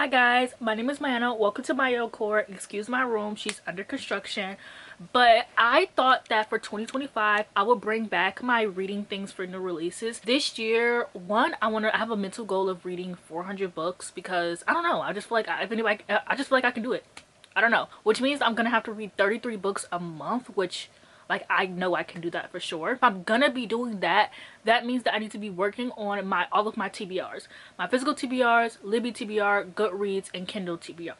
Hi guys, my name is Mayana. Welcome to my core. Excuse my room, she's under construction. But I thought that for 2025 I would bring back my reading things for new releases. This year, I have a mental goal of reading 400 books because I don't know, I just feel like I just feel like I can do it. I don't know, which means I'm gonna have to read 33 books a month, which like I know I can do that for sure. If I'm gonna be doing that, that means that I need to be working on all of my TBRs, my physical TBRs, Libby TBR, Goodreads, and Kindle TBR.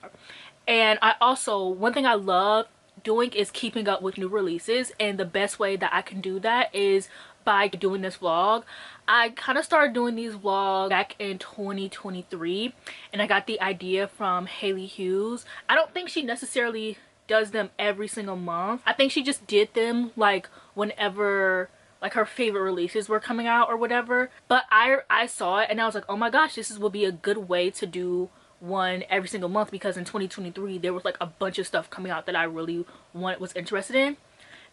And I also, one thing I love doing is keeping up with new releases, and the best way that I can do that is by doing this vlog. I kind of started doing these vlogs back in 2023, and I got the idea from Haley Hughes. I don't think she necessarily does them every single month. I think she just did them like whenever like her favorite releases were coming out or whatever. But I saw it and I was like, oh my gosh, would be a good way to do one every single month, because in 2023 there was like a bunch of stuff coming out that I really was interested in.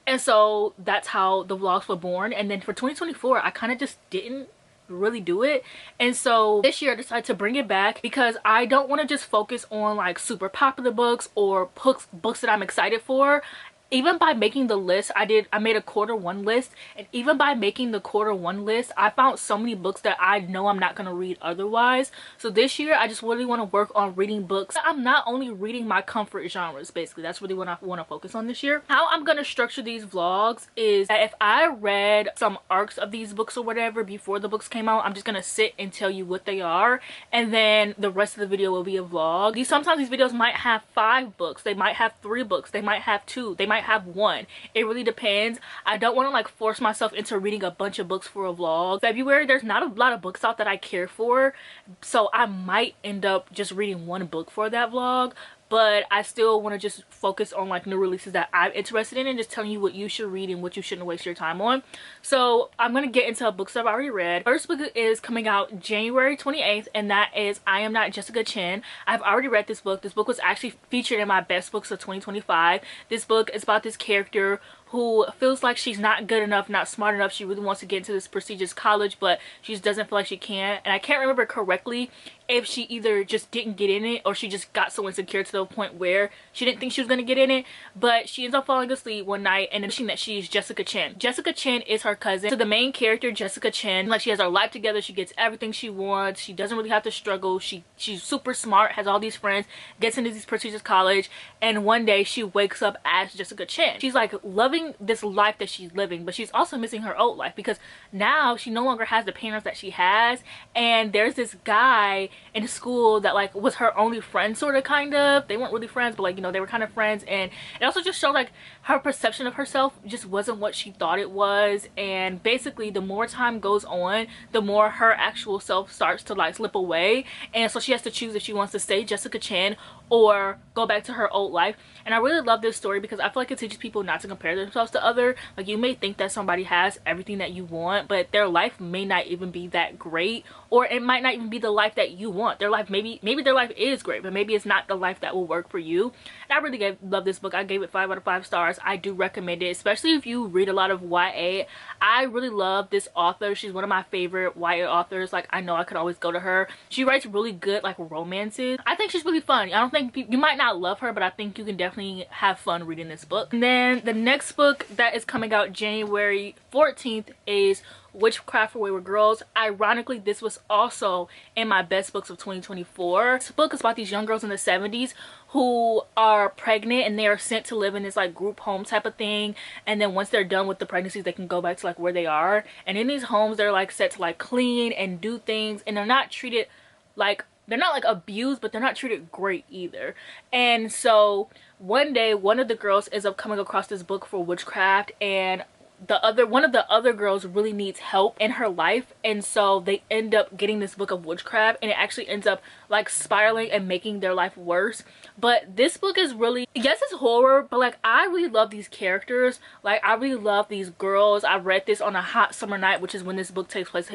And so that's how the vlogs were born. And then for 2024 I kind of just didn't really do it, and so this year I decided to bring it back because I don't want to just focus on like super popular books or books that I'm excited for. Even by making the list, I made a quarter 1 list, and even by making the quarter 1 list I found so many books that I know I'm not going to read otherwise. So this year I just really want to work on reading books. I'm not only reading my comfort genres, basically. That's really what I want to focus on this year. How I'm going to structure these vlogs is that if I read some arcs of these books or whatever before the books came out, I'm just going to sit and tell you what they are, and then the rest of the video will be a vlog. Sometimes these videos might have 5 books, they might have 3 books, they might have 2, they might have 1. It really depends. I don't want to like force myself into reading a bunch of books for a vlog. February, there's not a lot of books out that I care for, so I might end up just reading 1 book for that vlog. But I still want to just focus on like new releases that I'm interested in and just telling you what you should read and what you shouldn't waste your time on. So I'm going to get into books I've already read. First book is coming out January 28th, and that is I Am Not Jessica Chen. I've already read this book. This book was actually featured in my best books of 2025. This book is about this character who feels like she's not good enough, not smart enough. She really wants to get into this prestigious college, but she just doesn't feel like she can. And I can't remember correctly if she either just didn't get in it or she just got so insecure to the point where she didn't think she was going to get in it. But she ends up falling asleep one night and admitting that she's Jessica Chen. Jessica Chen is her cousin. So the main character, Jessica Chen, like she has her life together. She gets everything she wants. She doesn't really have to struggle. She's super smart, has all these friends, gets into this prestigious college, and one day she wakes up as Jessica Chen. She's like loving this life that she's living, but she's also missing her old life because now she no longer has the parents that she has, and there's this guy in school that like was her only friend, sort of, kind of. They weren't really friends, but like, you know, they were kind of friends. And it also just showed like her perception of herself just wasn't what she thought it was. And basically the more time goes on, the more her actual self starts to like slip away, and so she has to choose if she wants to stay Jessica Chen or go back to her old life. And I really love this story because I feel like it teaches people not to compare themselves to other. Like, you may think that somebody has everything that you want, but their life may not even be that great, or it might not even be the life that you want. Their life, maybe their life is great, but maybe it's not the life that will work for you. And I really love this book. I gave it 5 out of 5 stars. I do recommend it, especially if you read a lot of YA. I really love this author. She's one of my favorite YA authors. Like, I know I could always go to her. She writes really good like romances. I think she's really fun. I don't think you might not love her, but I think you can definitely have fun reading this book. And then the next book that is coming out January 14th is Witchcraft for Wayward Girls. Ironically, this was also in my best books of 2024. This book is about these young girls in the 70s who are pregnant, and they are sent to live in this like group home type of thing, and then once they're done with the pregnancies they can go back to like where they are. And in these homes they're like set to like clean and do things, and they're not treated like, they're not like abused, but they're not treated great either. And so one day one of the girls ends up coming across this book for witchcraft, and one of the other girls really needs help in her life, and so they end up getting this book of witchcraft, and it actually ends up like spiraling and making their life worse. But this book is really, yes, it's horror, but like I really love these characters. Like, I really love these girls. I read this on a hot summer night, which is when this book takes place.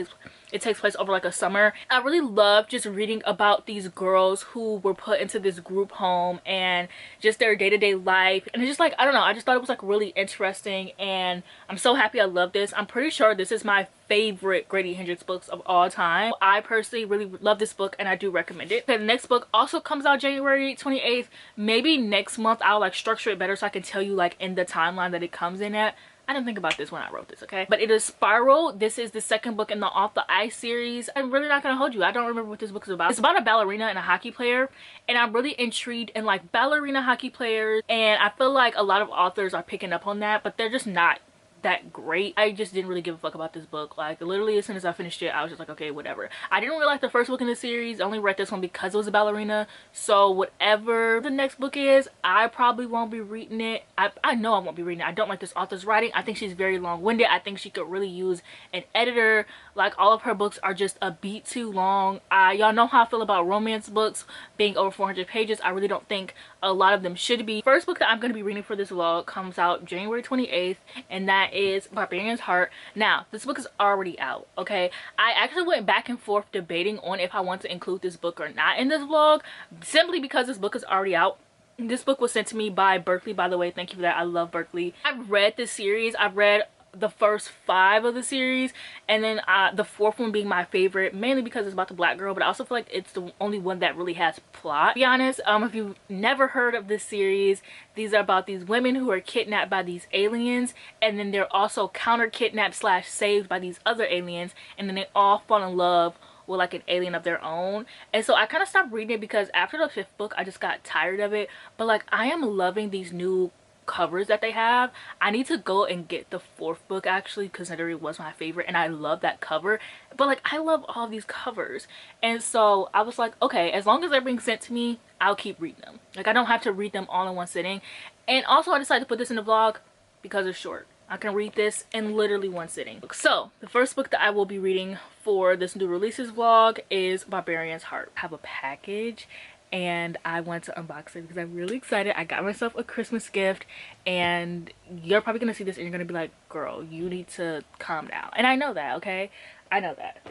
It takes place over like a summer. I really love just reading about these girls who were put into this group home and just their day-to-day life. And it's just like, I don't know, I just thought it was like really interesting, and I'm so happy I love this. I'm pretty sure this is my favorite Grady Hendrix books of all time. I personally really love this book and I do recommend it. The next book also comes out January 28th. Maybe next month I'll like structure it better so I can tell you like in the timeline that it comes in at. I didn't think about this when I wrote this, okay? But it is Spiral. This is the second book in the Off the Ice series. I'm really not gonna hold you. I don't remember what this book is about. It's about a ballerina and a hockey player, and I'm really intrigued in like ballerina hockey players, and I feel like a lot of authors are picking up on that, but they're just not that great. I just didn't really give a fuck about this book. Like literally as soon as I finished it, I was just like, okay, whatever. I didn't really like the first book in the series. I only read this one because it was a ballerina, so whatever the next book is, I probably won't be reading it. I know I won't be reading it. I don't like this author's writing. I think she's very long-winded. I think she could really use an editor. Like all of her books are just a beat too long. Y'all know how I feel about romance books being over 400 pages. I really don't think a lot of them should be. First book that I'm going to be reading for this vlog comes out January 28th, and that is Barbarian's Heart. Now this book is already out, okay? I actually went back and forth debating on if I want to include this book or not in this vlog, simply because this book is already out. This book was sent to me by Berkeley, by the way. Thank you for that. I love Berkeley. I've read this series. I've read the first 5 of the series, and then the 4th one being my favorite, mainly because it's about the black girl, but I also feel like it's the only one that really has plot. To be honest, if you've never heard of this series, these are about these women who are kidnapped by these aliens, and then they're also counter kidnapped / saved by these other aliens, and then they all fall in love with like an alien of their own. And so I kind of stopped reading it because after the 5th book I just got tired of it. But like I am loving these new covers that they have. I need to go and get the 4th book actually, considering it was my favorite and I love that cover. But like I love all these covers, and so I was like, okay, as long as they're being sent to me, I'll keep reading them. Like I don't have to read them all in one sitting. And also I decided to put this in the vlog because it's short. I can read this in literally one sitting. So the first book that I will be reading for this new releases vlog is Barbarian's Heart. I have a package and I want to unbox it because I'm really excited. I got myself a Christmas gift, and you're probably gonna see this and you're gonna be like, girl, you need to calm down. And I know that, okay? I know that.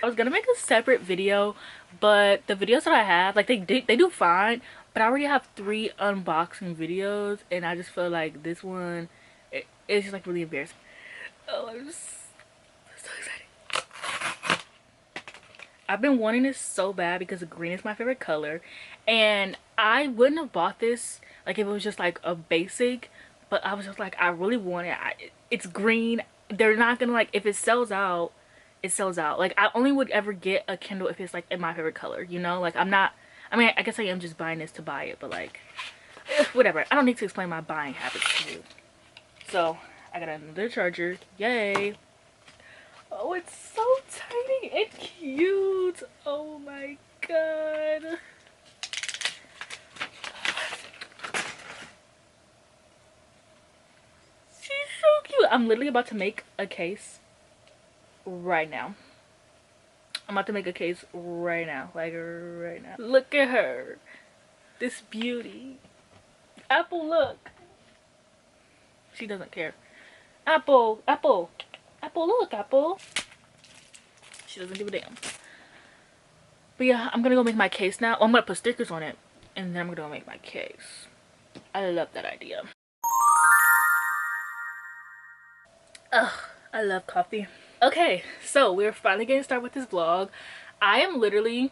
I was gonna make a separate video, but the videos that I have, like they do fine, but I already have 3 unboxing videos, and I just feel like this one, it's just like really embarrassing. Oh, I'm just so excited. I've been wanting this so bad because green is my favorite color, and I wouldn't have bought this like if it was just like a basic, but I was just like, I really want it. It's green. They're not gonna, like, if it sells out, it sells out. Like I only would ever get a Kindle if it's like in my favorite color, you know? Like I'm not, I mean, I guess I am just buying this to buy it, but like whatever. I don't need to explain my buying habits to you. So I got another charger. Yay. Oh, it's so tiny and cute. Oh my god. She's so cute. I'm literally about to make a case right now. I'm about to make a case right now. Like right now. Look at her. This beauty. Apple, look. She doesn't care. Apple, Apple. Apple, look, Apple. She doesn't give a damn. But yeah, I'm gonna go make my case now. Oh, I'm gonna put stickers on it, and then I'm gonna go make my case. I love that idea. Ugh, I love coffee. Okay, so we're finally getting started with this vlog. I am literally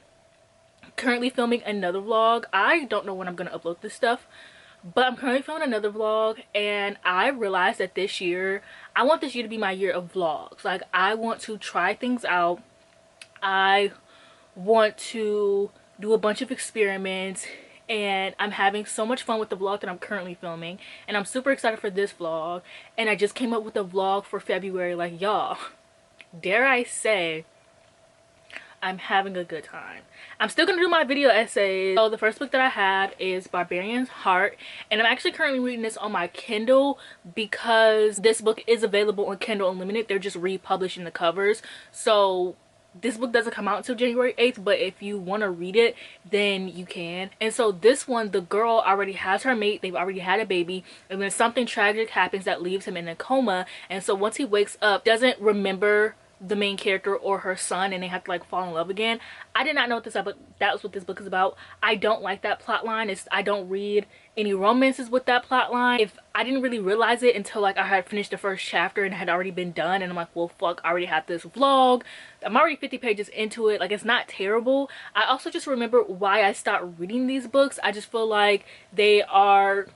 currently filming another vlog. I don't know when I'm gonna upload this stuff, but I'm currently filming another vlog, and I realized that this year, I want this year to be my year of vlogs. Like I want to try things out. I want to do a bunch of experiments, and I'm having so much fun with the vlog that I'm currently filming, and I'm super excited for this vlog. And I just came up with a vlog for February. Like y'all, dare I say, I'm having a good time. I'm still gonna do my video essays. So the first book that I have is Barbarian's Heart, and I'm actually currently reading this on my Kindle because this book is available on Kindle Unlimited. They're just republishing the covers, so this book doesn't come out until January 8th, but if you want to read it, then you can. And so this one, the girl already has her mate, they've already had a baby, and then something tragic happens that leaves him in a coma. And so once he wakes up, doesn't remember the main character or her son, and they have to like fall in love again. I did not know what this about. That was what this book is about. I don't like that plot line. I don't read any romances with that plot line. If I didn't really realize it until like I had finished the first chapter and it had already been done, and I'm like, well fuck, I already have this vlog, I'm already 50 pages into it. Like, it's not terrible. I also just remember why I stopped reading these books. I just feel like they are,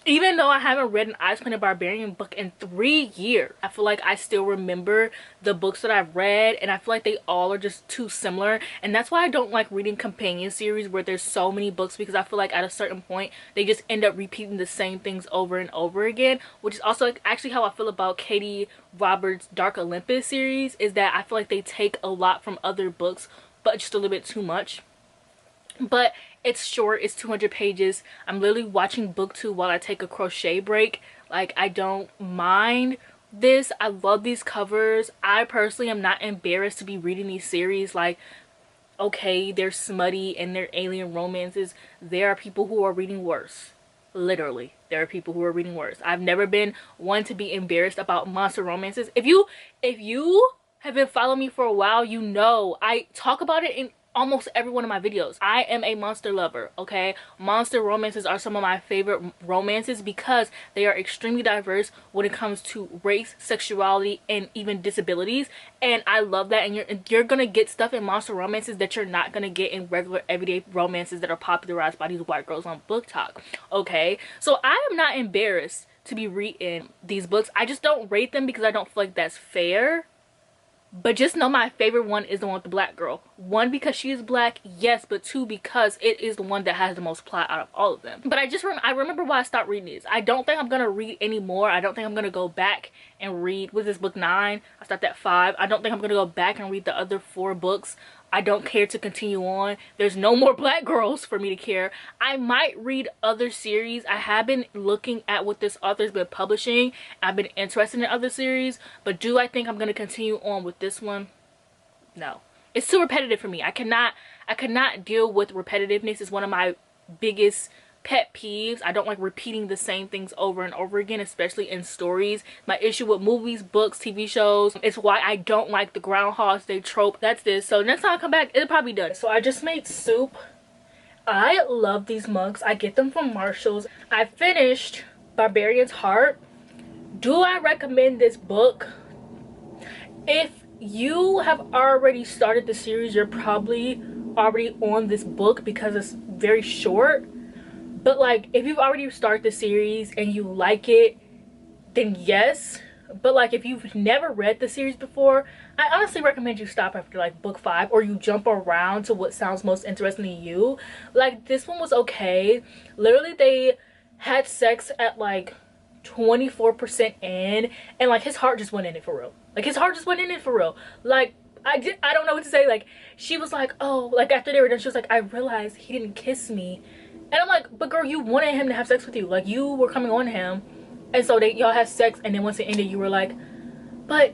even though I haven't read an Unspoken and Barbarian book in 3 years, I feel like I still remember the books that I've read, and I feel like they all are just too similar. And that's why I don't like reading companion series where there's so many books, because I feel like at a certain point they just end up repeating the same things over and over again, which is also like actually how I feel about Katie Roberts' Dark Olympus series, is that I feel like they take a lot from other books but just a little bit too much. But it's short, it's 200 pages. I'm literally watching book 2 while I take a crochet break. Like, I don't mind this. I love these covers. I personally am not embarrassed to be reading these series. Like, okay, they're smutty and they're alien romances. There are people who are reading worse. Literally, there are people who are reading worse. I've never been one to be embarrassed about monster romances. If you have been following me for a while, you know I talk about it in almost every one of my videos. I am a monster lover, okay? Monster romances are some of my favorite romances because they are extremely diverse when it comes to race, sexuality, and even disabilities. And I love that. And you're gonna get stuff in monster romances that you're not gonna get in regular everyday romances that are popularized by these white girls on Book Talk, okay? So I am not embarrassed to be reading these books. I just don't rate them because I don't feel like that's fair. But just know my favorite one is the one with the black girl. 1, because she is black, yes, but 2, because it is the one that has the most plot out of all of them. But I remember why I stopped reading these. I don't think I'm gonna read anymore. I don't think I'm gonna go back and read, was this book 9? I stopped at 5. I don't think I'm gonna go back and read the other 4 books. I don't care to continue on. There's no more black girls for me to care. I might read other series. I have been looking at what this author's been publishing. I've been interested in other series, but do I think I'm going to continue on with this one? No. It's too repetitive for me. I cannot deal with repetitiveness. It's one of my biggest pet peeves. I don't like repeating the same things over and over again, especially in stories. My issue with movies, books, TV shows, it's why I don't like the Groundhog Day trope. That's this. So next time I come back, it'll probably be done. So I just made soup. I love these mugs. I get them from Marshall's. I finished Barbarian's Heart. Do I recommend this book? If you have already started the series, you're probably already on this book because it's very short. But like, if you've already started the series and you like it, then yes. But like, if you've never read the series before, I honestly recommend you stop after like book 5, or you jump around to what sounds most interesting to you. Like, this one was okay. Literally, they had sex at like 24% in, and like his heart just went in it for real. Like, his heart just went in it for real. Like, I don't know what to say. Like, she was like, oh, like after they were done, she was like, I realized he didn't kiss me. And I'm like, but girl, you wanted him to have sex with you. Like, you were coming on him. And so y'all had sex, and then once it ended, you were like, but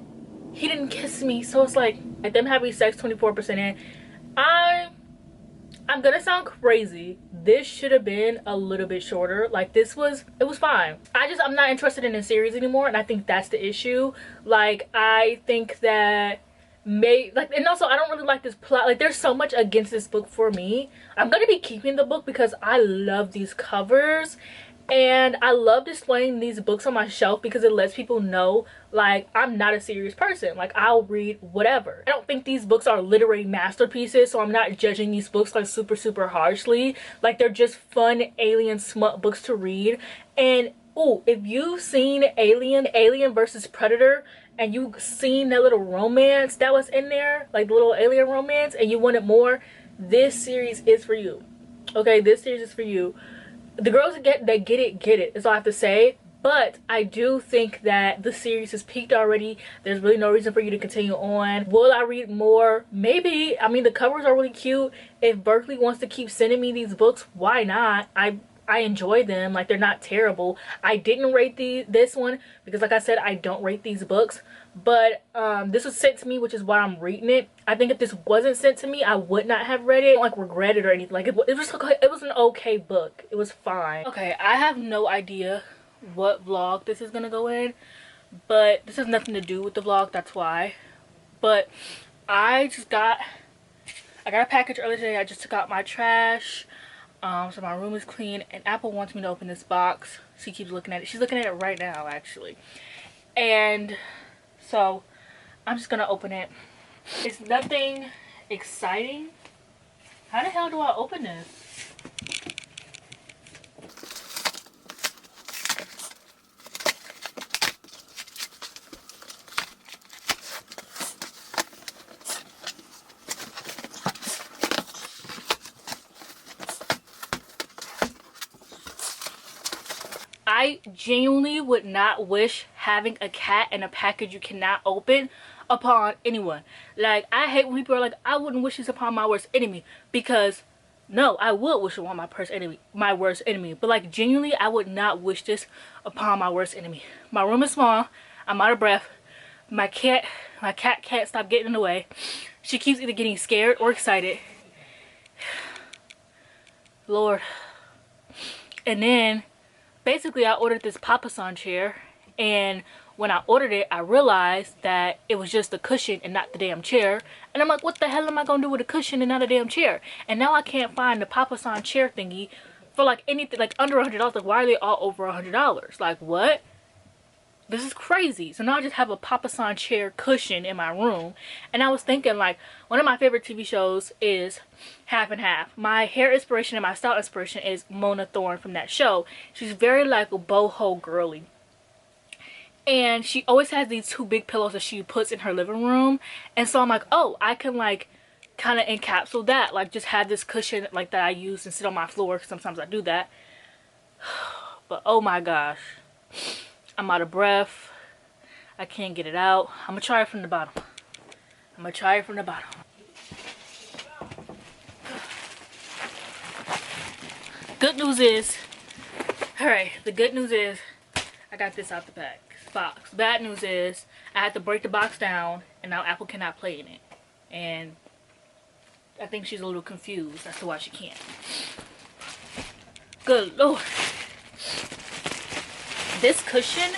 he didn't kiss me. So it's like them having sex 24% in. I'm gonna sound crazy. This should have been a little bit shorter. Like, it was fine. I'm not interested in the series anymore, and I think that's the issue. Like, I think that and also I don't really like this plot. Like, there's so much against this book for me. I'm gonna be keeping the book because I love these covers, and I love displaying these books on my shelf because it lets people know, like, I'm not a serious person. Like, I'll read whatever. I don't think these books are literary masterpieces, so I'm not judging these books like super harshly. Like, they're just fun alien smut books to read. And oh, if you've seen Alien versus Predator, and you've seen that little romance that was in there, like the little alien romance, and you wanted more, this series is for you. Okay, this series is for you. The girls that get it is all I have to say. But I do think that the series has peaked already. There's really no reason for you to continue on. Will I read more? Maybe. I mean, the covers are really cute. If Berkeley wants to keep sending me these books, why not? I enjoy them. Like, they're not terrible. I didn't rate this one because, like I said, I don't rate these books. but this was sent to me, which is why I'm reading it. I think if this wasn't sent to me, I would not have read it. I don't like regret it or anything. Like it was an okay book. It was fine. Okay, I have no idea what vlog this is gonna go in, but this has nothing to do with the vlog, that's why. But I got a package earlier today. I just took out my trash, so my room is clean, and Apple wants me to open this box. She keeps looking at it. She's looking at it right now, actually. And so I'm just gonna open it. It's nothing exciting. How the hell do I open this? I genuinely would not wish having a cat in a package you cannot open upon anyone. Like, I hate when people are like, I wouldn't wish this upon my worst enemy, because no, I would wish it upon my worst enemy. But like, genuinely, I would not wish this upon my worst enemy. My room is small. I'm out of breath. My cat can't stop getting in the way. She keeps either getting scared or excited. Lord. And then basically I ordered this papasan chair, and when I ordered it, I realized that it was just the cushion and not the damn chair. And I'm like, what the hell am I gonna do with a cushion and not a damn chair? And now I can't find the papasan chair thingy for like anything, like under $100. Like, why are they all over $100? Like, what? This is crazy. So now I just have a papasan chair cushion in my room. And I was thinking, like, one of my favorite TV shows is Half and Half. My hair inspiration and my style inspiration is Mona Thorne from that show. She's very like a boho girly, and she always has these two big pillows that she puts in her living room. And so I'm like, oh, I can like kind of encapsulate that, like just have this cushion like that I use and sit on my floor, because sometimes I do that. But oh my gosh, I'm out of breath. I can't get it out. I'm gonna try it from the bottom. Good news is, alright, the good news is I got this out the box. Bad news is I had to break the box down, and now Apple cannot play in it. And I think she's a little confused as to why she can't. Good Lord. This cushion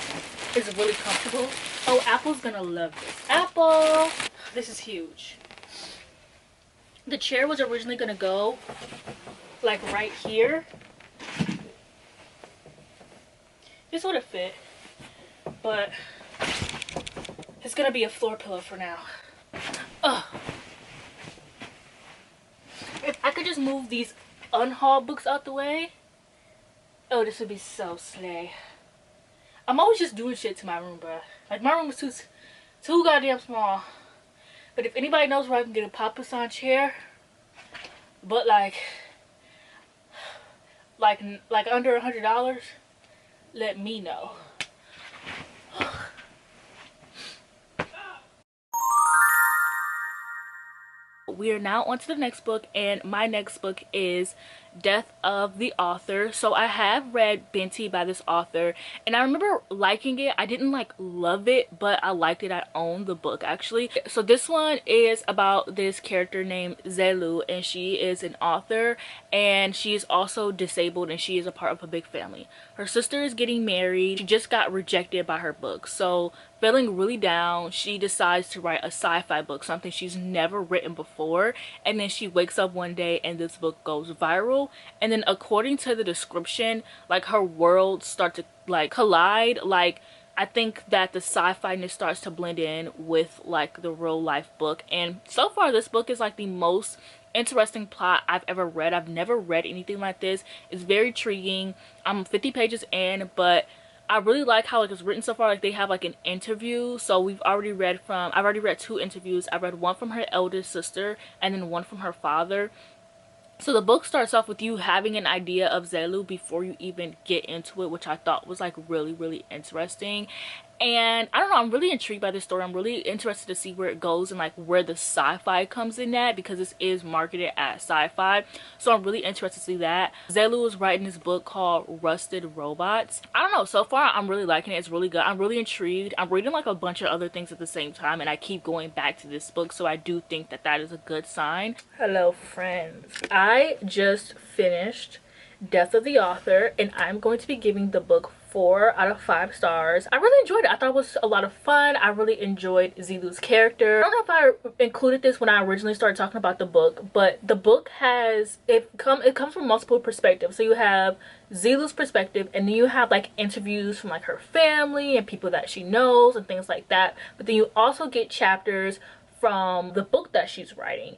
is really comfortable. Oh, Apple's gonna love this. Apple! This is huge. The chair was originally gonna go like right here. This would have fit, but it's gonna be a floor pillow for now. Ugh. If I could just move these unhauled books out the way, oh, this would be so slay. I'm always just doing shit to my room, bruh. Like, my room is too goddamn small. But if anybody knows where I can get a papasan chair, but like under $100, let me know. We are now on to the next book, and my next book is Death of the Author. So I have read Binti by this author, and I remember liking it. I didn't like love it, but I liked it. I own the book actually. So this one is about this character named Zelu, and she is an author, and she is also disabled, and she is a part of a big family. Her sister is getting married. She just got rejected by her book, so feeling really down, she decides to write a sci-fi book, something she's never written before. And then she wakes up one day and this book goes viral, and then according to the description, like, her worlds start to like collide. Like, I think that the sci-fi-ness starts to blend in with like the real life book, and so far this book is like the most interesting plot I've ever read. I've never read anything like this. It's very intriguing. I'm 50 pages in, but I really like how like it's written so far. Like, they have like an interview, so I've already read 2 interviews. I read one from her eldest sister and then one from her father. So the book starts off with you having an idea of Zelu before you even get into it, which I thought was like really, really interesting. And I don't know, I'm really intrigued by this story. I'm really interested to see where it goes and like where the sci-fi comes in at, because this is marketed as sci-fi. So I'm really interested to see that. Zelu is writing this book called Rusted Robots. I don't know, so far I'm really liking it. It's really good. I'm really intrigued. I'm reading like a bunch of other things at the same time, and I keep going back to this book, so I do think that that is a good sign. Hello friends, I just finished Death of the Author, and I'm going to be giving the book 4 out of 5 stars. I really enjoyed it. I thought it was a lot of fun. I really enjoyed Zelu's character. I don't know if I included this when I originally started talking about the book, but the book has it comes from multiple perspectives. So you have Zelu's perspective, and then you have like interviews from like her family and people that she knows and things like that. But then you also get chapters from the book that she's writing.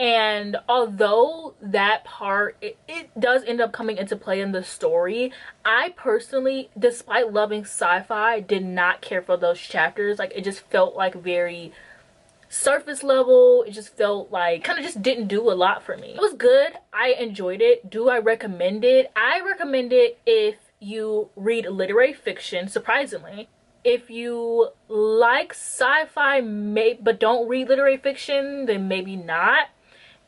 And although that part it does end up coming into play in the story, I personally, despite loving sci-fi, did not care for those chapters. Like, it just felt like very surface level. It just felt like kind of just didn't do a lot for me. It was good. I enjoyed it. Do I recommend it? I recommend it if you read literary fiction, surprisingly. If you like sci-fi but don't read literary fiction, then maybe not.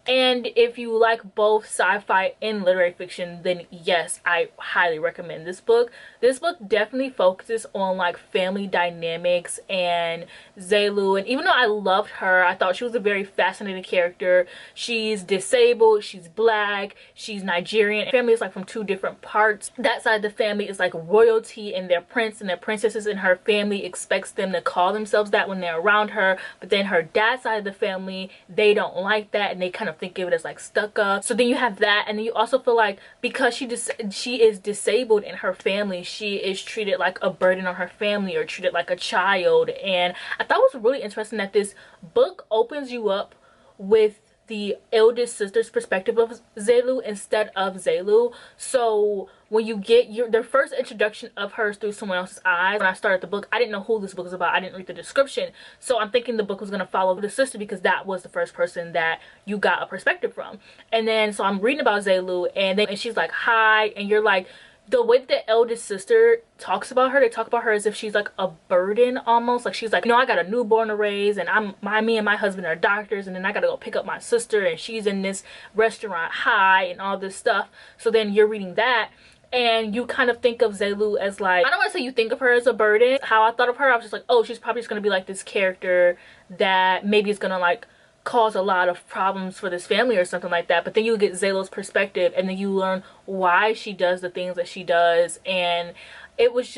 And if you like both sci-fi and literary fiction, then yes, I highly recommend this book. This book definitely focuses on like family dynamics and Zelu. And even though I loved her, I thought she was a very fascinating character. She's disabled, she's black, she's Nigerian. Family is like from 2 different parts. That side of the family is like royalty, and their prince and their princesses, and her family expects them to call themselves that when they're around her. But then her dad's side of the family, they don't like that, and they kind of think of it as like stuck up. So then you have that, and then you also feel like because she is disabled in her family, she is treated like a burden on her family, or treated like a child. And I thought it was really interesting that this book opens you up with the eldest sister's perspective of Zelu instead of Zelu. So when you get the first introduction of her through someone else's eyes, when I started the book, I didn't know who this book was about. I didn't read the description. So I'm thinking the book was going to follow the sister because that was the first person that you got a perspective from. And then so I'm reading about Zelu, and she's like, hi, and you're like, the way that the eldest sister talks about her, they talk about her as if she's like a burden almost. Like she's like, I got a newborn to raise, and me and my husband are doctors, and then I gotta go pick up my sister, and she's in this restaurant high and all this stuff. So then you're reading that, and you kind of think of Zelu as like, I don't want to say you think of her as a burden. How I thought of her, I was just like, oh, she's probably just gonna be like this character that maybe is gonna like cause a lot of problems for this family or something like that. But then you get Zelu's perspective, and then you learn why she does the things that she does. And it was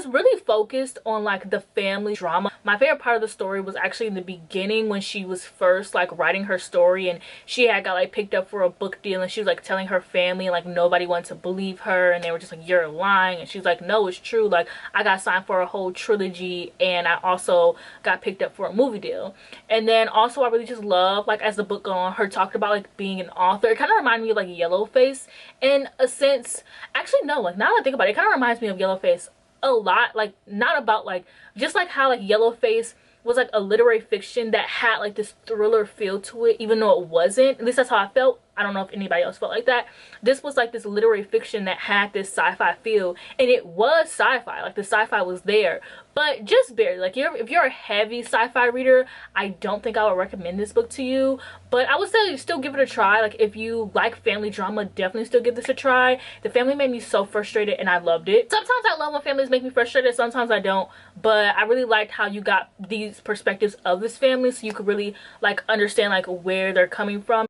really focused on like the family drama. My favorite part of the story was actually in the beginning when she was first like writing her story, and she had got like picked up for a book deal, and she was like telling her family, and like nobody wanted to believe her, and they were just like, you're lying. And she's like, no, it's true, like I got signed for a whole trilogy, and I also got picked up for a movie deal. And then also I really just love, like as the book goes on, her talked about like being an author. It kind of reminded me of like Yellowface in a sense. Actually no, like now that I think about it, it kind of reminds me of Yellowface a lot. Like not about like, just like how like Yellowface was like a literary fiction that had like this thriller feel to it, even though it wasn't. At least that's how I felt. I don't know if anybody else felt like that. This was like this literary fiction that had this sci-fi feel, and it was sci-fi. Like the sci-fi was there, but just barely. Like if you're a heavy sci-fi reader, I don't think I would recommend this book to you. But I would say still give it a try. Like if you like family drama, definitely still give this a try. The family made me so frustrated, and I loved it. Sometimes I love when families make me frustrated, sometimes I don't. But I really liked how you got these perspectives of this family, so you could really like understand like where they're coming from.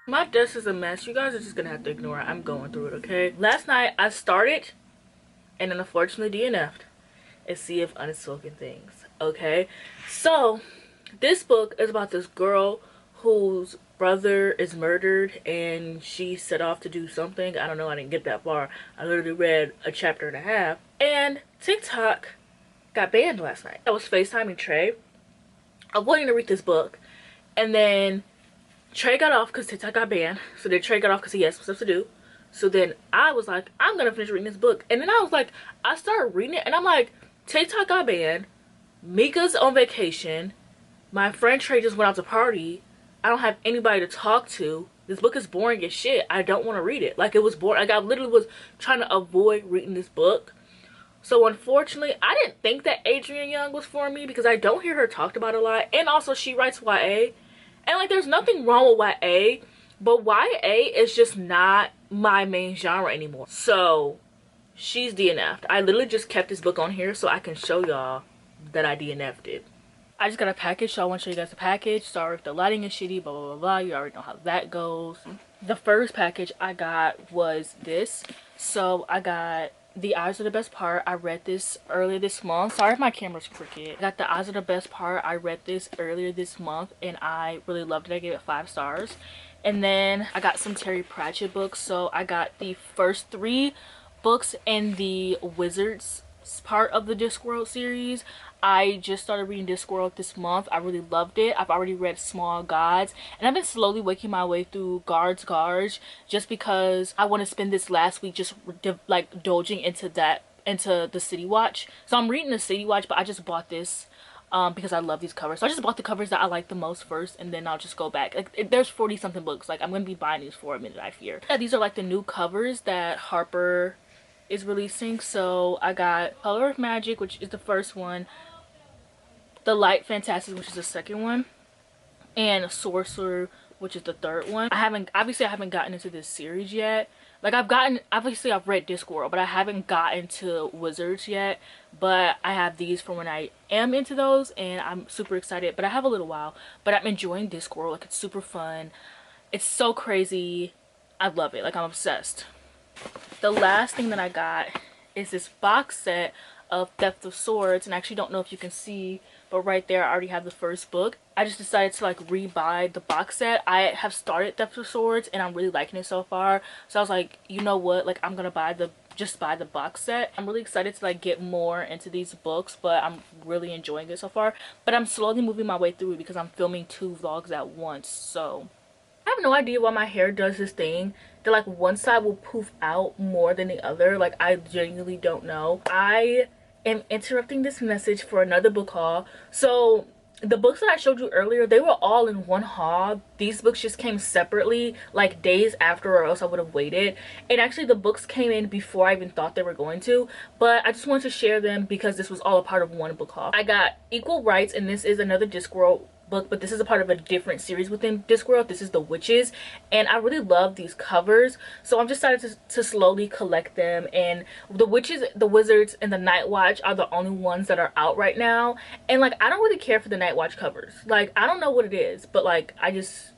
My desk is a mess. You guys are just gonna have to ignore it. I'm going through it, okay? Last night I started and then unfortunately DNF'd a sea of unspoken things, okay? So this book is about this girl whose brother is murdered, and she set off to do something. I don't know, I didn't get that far. I literally read a chapter and a half, and TikTok got banned last night. I was FaceTiming Trey. I wanted to read this book, and then Trey got off because TikTok got banned. So then Trey got off because he had some stuff to do. So then I was like, I'm gonna finish reading this book. And then I was like, I started reading it, and I'm like, TikTok got banned, Mika's on vacation, my friend Trey just went out to party, I don't have anybody to talk to, this book is boring as shit, I don't want to read it. Like, it was boring. Like, I literally was trying to avoid reading this book. So unfortunately, I didn't think that Adrienne Young was for me because I don't hear her talked about a lot. And also she writes YA. And like there's nothing wrong with YA, but YA is just not my main genre anymore. So she's DNF'd. I literally just kept this book on here so I can show y'all that I DNF'd it. I just got a package, so I want to show you guys the package. Sorry if the lighting is shitty, blah, blah, blah, blah. You already know how that goes. The first package I got was this. So I got The Eyes Are the Best Part. I read this earlier this month. Sorry if my camera's crooked. I got The Eyes Are the Best Part. I read this earlier this month and I really loved it. I gave it 5 stars. And then I got some Terry Pratchett books. So I got the first 3 books in the Wizards part of the Discworld series. I just started reading Discworld this month. I really loved it. I've already read Small Gods and I've been slowly working my way through Guards just because I want to spend this last week just like indulging into the City Watch. So I'm reading the City Watch, but I just bought this because I love these covers. So I just bought the covers that I like the most first and then I'll just go back. Like there's 40 something books. Like I'm gonna be buying these for a minute, I fear. Yeah, these are like the new covers that Harper is releasing. So I got Color of Magic, which is the first one, The Light Fantastic, which is the second one, and Sorcerer, which is the third one. I haven't gotten into this series yet. Like I've read Discworld, but I haven't gotten to Wizards yet. But I have these for when I am into those and I'm super excited. But I have a little while. But I'm enjoying Discworld. Like it's super fun. It's so crazy. I love it. Like I'm obsessed. The last thing that I got is this box set of Theft of Swords, and I actually don't know if you can see, but right there I already have the first book. I just decided to like rebuy the box set. I have started Theft of Swords and I'm really liking it so far, so I was like, you know what, like I'm gonna just buy the box set. I'm really excited to like get more into these books, but I'm really enjoying it so far. But I'm slowly moving my way through it because I'm filming 2 vlogs at once. So I have no idea why my hair does this thing that like one side will poof out more than the other. Like I genuinely don't know. I am interrupting this message for another book haul. So the books that I showed you earlier, they were all in one haul. These books just came separately like days after, or else I would have waited. And actually the books came in before I even thought they were going to, but I just wanted to share them because this was all a part of one book haul. I got Equal Rights, and this is another Discworld book, but this is a part of a different series within Discworld. This is The Witches, and I really love these covers, so I've decided to slowly collect them. And The Witches, The Wizards, and The Night Watch are the only ones that are out right now. And like I don't really care for the Night Watch covers. Like I don't know what it is, but like I just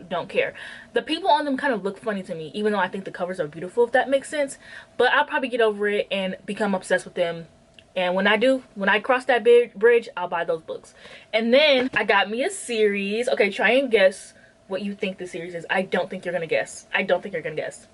don't care. The people on them kind of look funny to me, even though I think the covers are beautiful, if that makes sense. But I'll probably get over it and become obsessed with them. And when I do, when I cross that bridge, I'll buy those books. And then I got me a series. Okay, try and guess what you think the series is. I don't think you're gonna guess. I don't think you're gonna guess.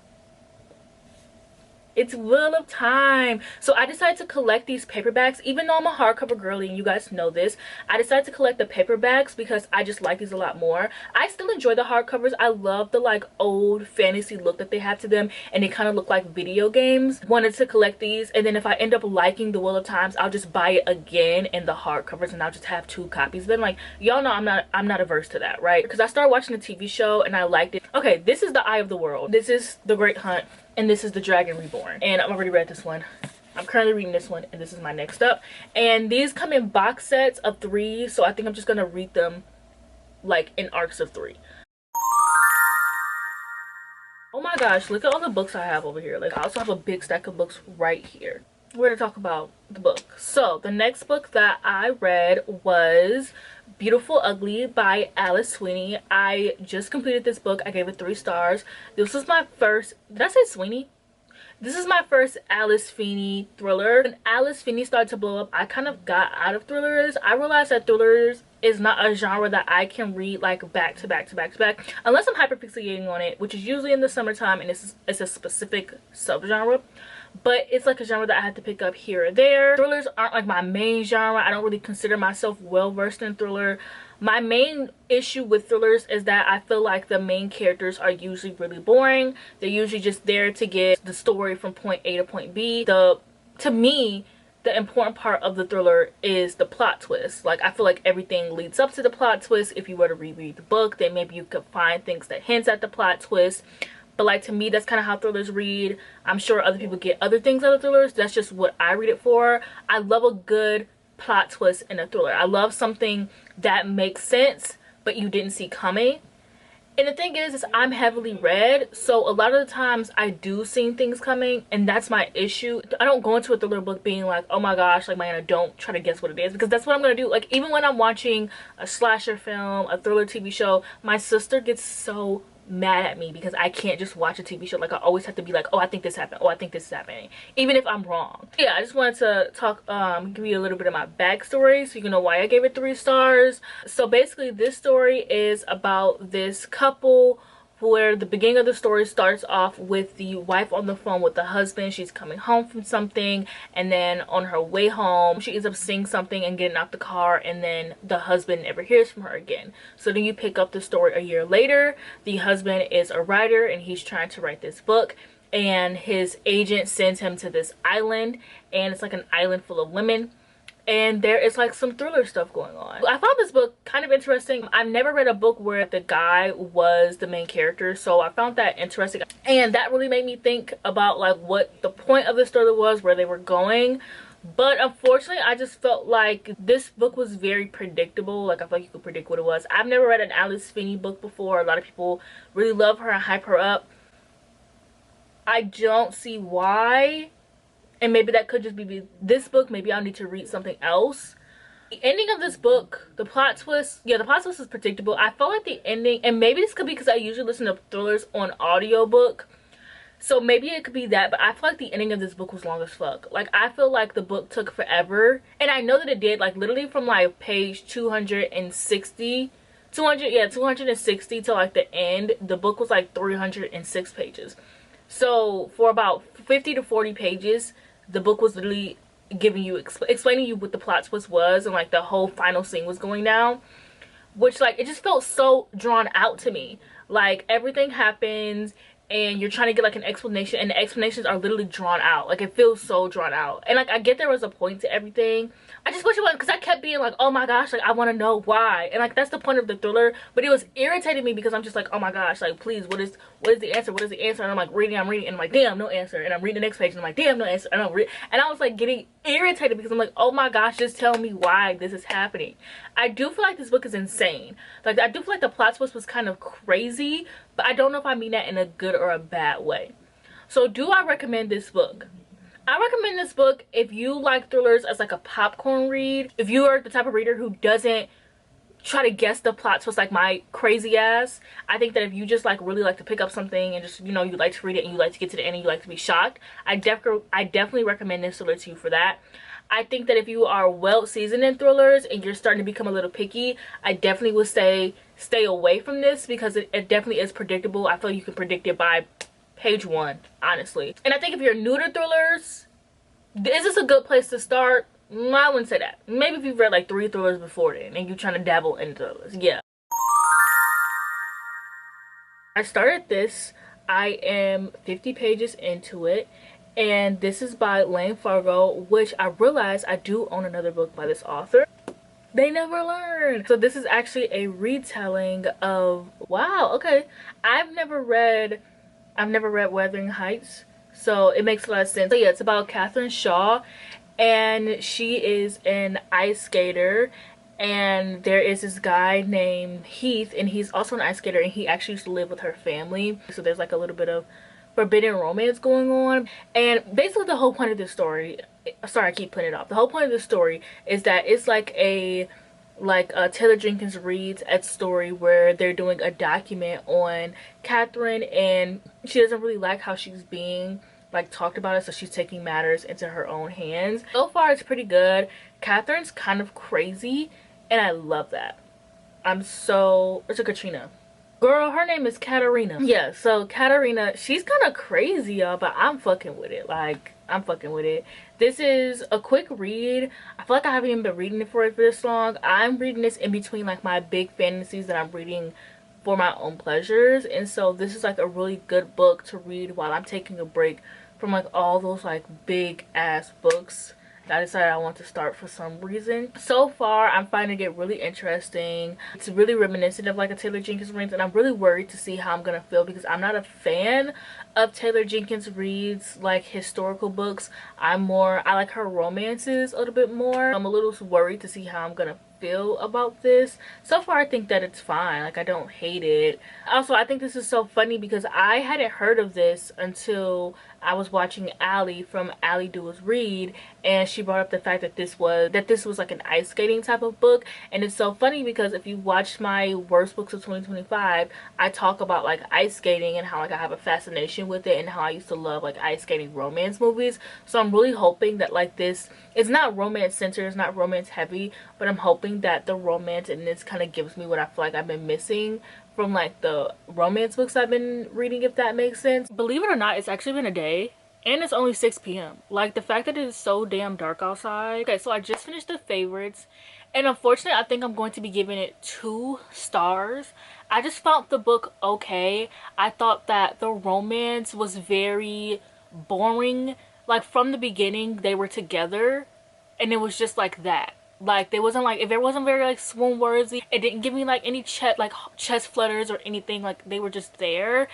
It's Wheel of Time. So I decided to collect these paperbacks. Even though I'm a hardcover girly and you guys know this, I decided to collect the paperbacks because I just like these a lot more. I still enjoy the hardcovers. I love the like old fantasy look that they have to them, and they kind of look like video games. Wanted to collect these, and then if I end up liking the Wheel of Times, I'll just buy it again in the hardcovers and I'll just have 2 copies. Then like y'all know I'm not averse to that, right? Because I started watching the TV show and I liked it. Okay, this is The Eye of the World. This is The Great Hunt. And this is The Dragon Reborn. And I've already read this one. I'm currently reading this one, and this is my next up. And these come in box sets of 3, so I think I'm just gonna read them like in arcs of 3. Oh my gosh, look at all the books I have over here. Like I also have a big stack of books right here. We're gonna talk about the book. So the next book that I read was Beautiful Ugly by Alice Sweeney. I just completed this book. I gave it 3 stars. This was my first, did I say Sweeney? This is my first Alice Sweeney thriller. When Alice Sweeney started to blow up, I kind of got out of thrillers. I realized that thrillers is not a genre that I can read like back to back to back to back unless I'm hyperfixating on it, which is usually in the summertime, and it's a specific subgenre. But it's like a genre that I have to pick up here or there. Thrillers aren't like my main genre. I don't really consider myself well versed in thriller. My main issue with thrillers is that I feel like the main characters are usually really boring. They're usually just there to get the story from point A to point B. To me, the important part of the thriller is the plot twist. Like I feel like everything leads up to the plot twist. If you were to reread the book, then maybe you could find things that hints at the plot twist. but like to me that's kind of how thrillers read. I'm sure other people get other things out of thrillers. That's just what I read it for. I love a good plot twist in a thriller. I love something that makes sense but you didn't see coming. And the thing is I'm heavily read, so a lot of the times I do see things coming, and that's my issue. I don't go into a thriller book being like, oh my gosh, like Mariana, don't try to guess what it is, because that's what I'm gonna do. Like even when I'm watching a slasher film, a thriller TV show, my sister gets so mad at me because I can't just watch a TV show. Like I always have to be like, oh I think this happened, oh I think this is happening, even if I'm wrong. Yeah, I just wanted to talk, give you a little bit of my backstory so you can know why I gave it 3 stars. So basically this story is about this couple where the beginning of the story starts off with the wife on the phone with the husband. She's coming home from something, and then on her way home she ends up seeing something and getting out the car, and then the husband never hears from her again. So then you pick up the story a year later. The husband is a writer and he's trying to write this book, and his agent sends him to this island, and it's like an island full of women, and there is like some thriller stuff going on. I found this book kind of interesting. I've never read a book where the guy was the main character, so I found that interesting, and that really made me think about like what the point of the story was, where they were going. But unfortunately I just felt like this book was very predictable. Like I felt like you could predict what it was. I've never read an Alice Finney book before. A lot of people really love her and hype her up. I don't see why. And maybe that could just be this book. Maybe I'll need to read something else. The ending of this book, the plot twist, yeah, the plot twist is predictable. I felt like the ending, and maybe this could be because I usually listen to thrillers on audiobook, so maybe it could be that, but I feel like the ending of this book was long as fuck. Like I feel like the book took forever, and I know that it did. Like literally from like page 260 to like the end, the book was like 306 pages. So for about 50 to 40 pages, the book was literally giving you explaining you what the plot twist was, and like the whole final scene was going down, which like it just felt so drawn out to me. Like everything happens and you're trying to get like an explanation, and the explanations are literally drawn out. Like it feels so drawn out, and like I get there was a point to everything. I just wish it wasn't, because I kept being like, oh my gosh, like I want to know why, and like that's the point of the thriller. But it was irritating me because I'm just like, oh my gosh, like please, what is the answer, what is the answer? And I'm like reading, and I'm like, damn, no answer. And I'm reading the next page and I'm like, damn, no answer. And I was like getting irritated because I'm like, oh my gosh, just tell me why this is happening. I do feel like this book is insane. Like I do feel like the plot twist was kind of crazy, but I don't know if I mean that in a good or a bad way. So do I recommend this book? I recommend this book if you like thrillers as like a popcorn read. If you are the type of reader who doesn't try to guess the plot twist like my crazy ass, I think that if you just like really like to pick up something and just, you know, you like to read it and you like to get to the end and you like to be shocked, I definitely recommend this thriller to you for that. I think that if you are well seasoned in thrillers and you're starting to become a little picky, I definitely would say stay away from this, because it definitely is predictable. I feel like you can predict it by page 1, honestly. And I think if you're new to thrillers, is this a good place to start? I wouldn't say that. Maybe if you've read like 3 thrillers before then and you're trying to dabble in thrillers, yeah. I started this. I am 50 pages into it, and this is by Lane Fargo, which I realized I do own another book by this author. They never learn. So this is actually a retelling of, wow, okay, I've never read Wuthering Heights, so it makes a lot of sense. So yeah, it's about Catherine Shaw, and she is an ice skater, and there is this guy named Heath, and he's also an ice skater, and he actually used to live with her family. So there's like a little bit of forbidden romance going on. And basically the whole point of this story, sorry I keep putting it off, the whole point of this story is that it's like a Taylor Jenkins Reid's story where they're doing a document on Catherine, and she doesn't really like how she's being like talked about it, so she's taking matters into her own hands. So far it's pretty good. Catherine's kind of crazy, and I love that. It's a Katrina. Girl, her name is Katarina. Yeah, so Katarina, she's kind of crazy, y'all, but I'm fucking with it. Like, I'm fucking with it. This is a quick read. I feel like I haven't even been reading it for this long. I'm reading this in between like my big fantasies that I'm reading for my own pleasures, and so this is like a really good book to read while I'm taking a break from like all those like big ass books I decided I want to start for some reason. So far, I'm finding it really interesting. It's really reminiscent of like a Taylor Jenkins Reid, and I'm really worried to see how I'm gonna feel because I'm not a fan of Taylor Jenkins Reid's like historical books. I like her romances a little bit more. I'm a little worried to see how I'm gonna feel about this. So far I think that it's fine. Like, I don't hate it. Also, I think this is so funny because I hadn't heard of this until I was watching Allie from Allie Does Read, and she brought up the fact that this was like an ice skating type of book. And it's so funny because if you watched my worst books of 2025, I talk about like ice skating and how like I have a fascination with it and how I used to love like ice skating romance movies. So I'm really hoping that like this, it's not romance centered, it's not romance heavy, but I'm hoping that the romance in this kind of gives me what I feel like I've been missing from like the romance books I've been reading, if that makes sense. Believe it or not, it's actually been a day and it's only 6 p.m. Like, the fact that it is so damn dark outside. Okay, so I just finished the favorites, and unfortunately I think I'm going to be giving it 2 stars. I just found the book okay. I thought that the romance was very boring. Like, from the beginning they were together and it was just like that. Like, there wasn't like, if it wasn't very like swoon worthy, it didn't give me like any chest flutters or anything. Like, they were just there.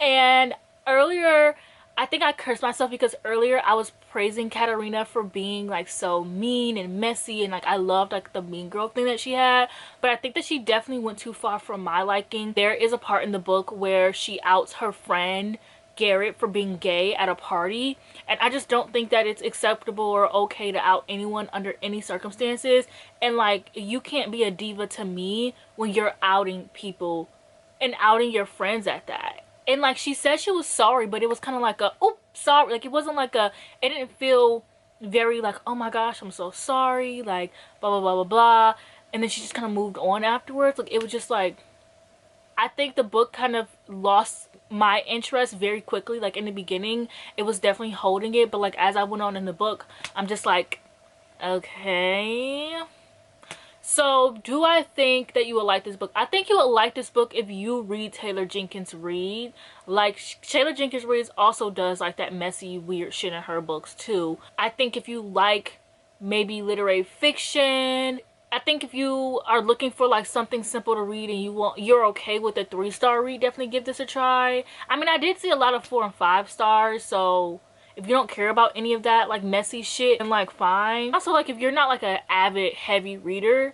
And earlier, I think I cursed myself because earlier I was praising Katarina for being like so mean and messy, and like I loved like the mean girl thing that she had, but I think that she definitely went too far for my liking. There is a part in the book where she outs her friend Garrett for being gay at a party, and I just don't think that it's acceptable or okay to out anyone under any circumstances. And like, you can't be a diva to me when you're outing people and outing your friends at that. And like, she said she was sorry, but it was kind of like a, oh, sorry. Like, it wasn't like a, it didn't feel very like, oh my gosh, I'm so sorry, like blah blah blah blah blah. And then she just kind of moved on afterwards. Like, it was just like, I think the book kind of lost my interest very quickly. Like, in the beginning it was definitely holding it, but like as I went on in the book, I'm just like, okay. So, do I think that you will like this book? I think you will like this book if you read Taylor Jenkins Reid. Like, Taylor Jenkins Reid also does like that messy, weird shit in her books too. I think if you like maybe literary fiction, I think if you are looking for like something simple to read and you're okay with a 3-star read, definitely give this a try. I mean, I did see a lot of 4 and 5 stars, so if you don't care about any of that like messy shit, then like fine. Also, like, if you're not like an avid heavy reader,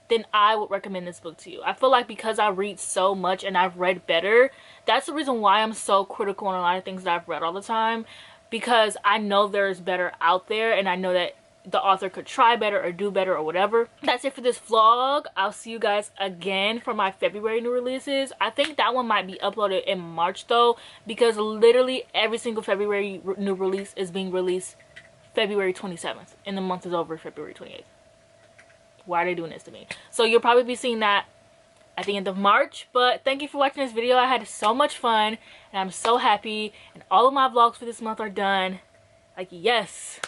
then I would recommend this book to you. I feel like because I read so much and I've read better, that's the reason why I'm so critical on a lot of things that I've read all the time, because I know there's better out there and I know that the author could try better or do better or whatever. That's it for this vlog. I'll see you guys again for my February new releases. I think that one might be uploaded in March though, because literally every single February new release is being released February 27th and the month is over February 28th. Why are they doing this to me? So you'll probably be seeing that at the end of March. But thank you for watching this video. I had so much fun and I'm so happy, and all of my vlogs for this month are done. Like, yes.